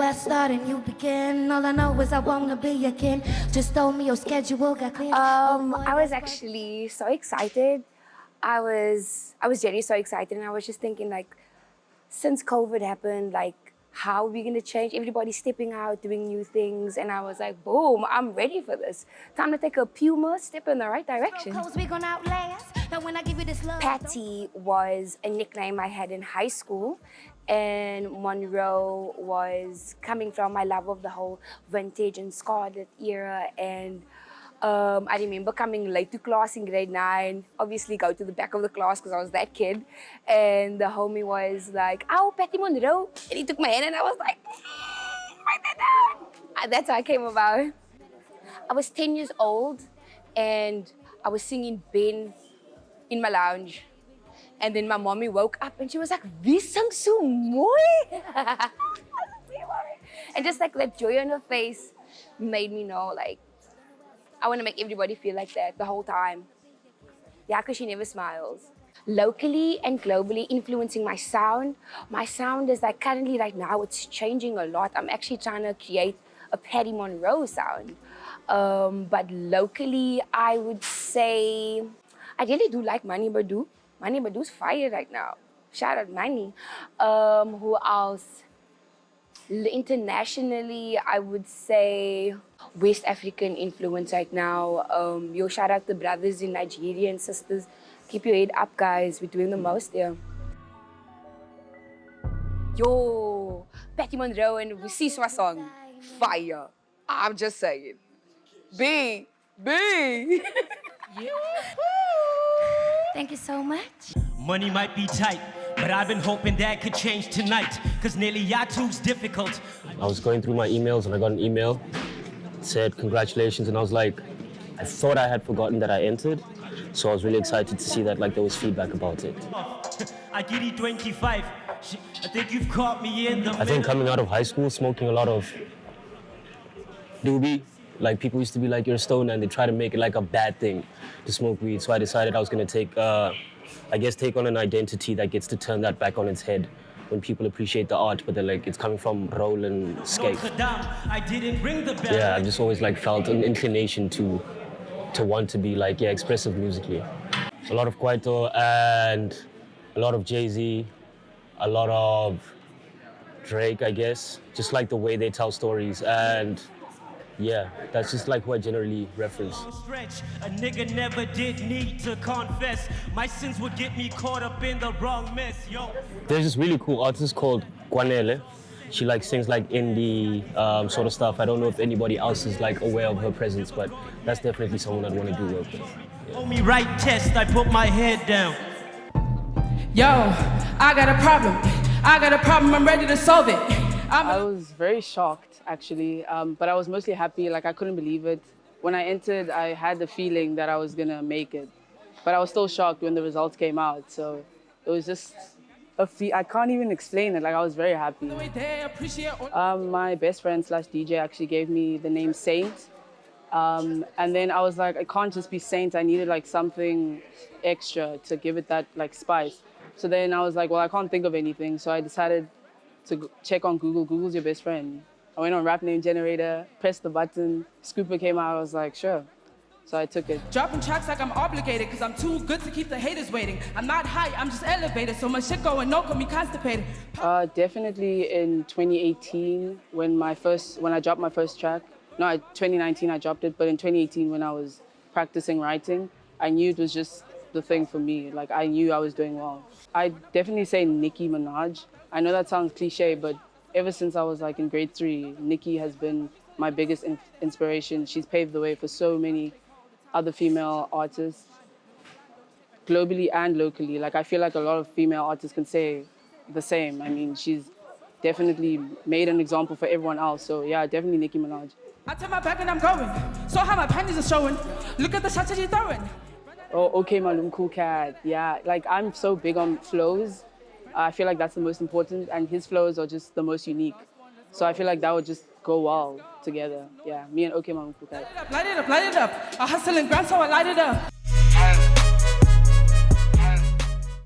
I start and you begin. All I know is I wanna be your kin. Just told me your schedule got clear. I was actually so excited. I was really so excited, and I was just thinking, like, since COVID happened, like, how are we gonna change? Everybody's stepping out, doing new things, and I was like, boom, I'm ready for this. Time to take a puma step in the right direction. Patty was a nickname I had in high school, and Monroe was coming from my love of the whole vintage and Scarlet era. And I remember coming late to class in grade 9, obviously go to the back of the class because I was that kid. And the homie was like, "Oh, Patty Monroe." And he took my hand and I was like, write that down. And that's how I came about. I was 10 years old and I was singing Ben in my lounge. And then my mommy woke up and she was like, "Wie sang so mooi?" And just like that joy on her face made me know, like, I want to make everybody feel like that the whole time. Yeah, because she never smiles. Locally and globally influencing my sound. My sound is like currently right now, it's changing a lot. I'm actually trying to create a Patty Monroe sound. But locally, I would say, I really do like Manny Badu. Manny Badu's fire right now. Shout out Manny. Who else? Internationally, I would say West African influence right now. Yo, shout out the brothers in Nigeria and sisters. Keep your head up, guys. We're doing the most there. Yo, Patty Monroe and Wisiswa song. Fire. I'm just saying. B. Thank you so much. Money might be tight, but I've been hoping that could change tonight, cause nearly Yatu's difficult. I was going through my emails and I got an email. It said congratulations, and I was like, I thought I had forgotten that I entered. So I was really excited to see that like there was feedback about it. I get it 25. I think you've caught me in the I think coming out of high school, smoking a lot of doobie, like people used to be like, "You're a stoner," and they try to make it like a bad thing to smoke weed. So I decided I was gonna take on an identity that gets to turn that back on its head when people appreciate the art, but they're like, it's coming from roll and skate. I didn't ring the bell. Yeah, I've just always like felt an inclination to want to be like, expressive musically. A lot of Kwaito and a lot of Jay-Z, a lot of Drake, I guess. Just like the way they tell stories, and yeah, that's just like who I generally reference. A nigga never did need to confess. My sins would get me caught up in the wrong mess, yo. There's this really cool artist called Kwanele. She like sings like indie sort of stuff. I don't know if anybody else is like aware of her presence, but that's definitely someone I'd want to do work with. Yeah. Hold me right test, I put my head down. Yo, I got a problem. I'm ready to solve it. I was very shocked, actually, but I was mostly happy. Like, I couldn't believe it. When I entered, I had the feeling that I was gonna make it, but I was still shocked when the results came out. So it was just I can't even explain it. Like, I was very happy. My best friend / DJ actually gave me the name Saint, and then I was like, I can't just be Saint. I needed like something extra to give it that like spice. So then I was like, well, I can't think of anything. So I decided to check on Google. Google's your best friend. I went on rap name generator, pressed the button, Scooper came out. I was like, sure. So I took it. Dropping tracks like I'm obligated, cause I'm too good to keep the haters waiting. I'm not high, I'm just elevated. So much shit going, no, got me constipated. Definitely in 2018 when I dropped my first track. No, 2019 I dropped it, but in 2018 when I was practicing writing, I knew it was just the thing for me. Like, I knew I was doing well. I definitely say Nicki Minaj. I know that sounds cliche, but ever since I was like in grade 3, Nicki has been my biggest inspiration. She's paved the way for so many other female artists, globally and locally. Like, I feel like a lot of female artists can say the same. I mean, she's definitely made an example for everyone else. So yeah, definitely Nicki Minaj. I turn my back and I'm going. So how my panties are showing. Look at the shots that you're throwing. Oh, okay, Malum, cool cat. Yeah, like, I'm so big on flows. I feel like that's the most important, and his flows are just the most unique. So I feel like that would just go well together. Yeah, me and OK Malum, cool cat. Light it up, light it up. I hustle and grind, so I light it up.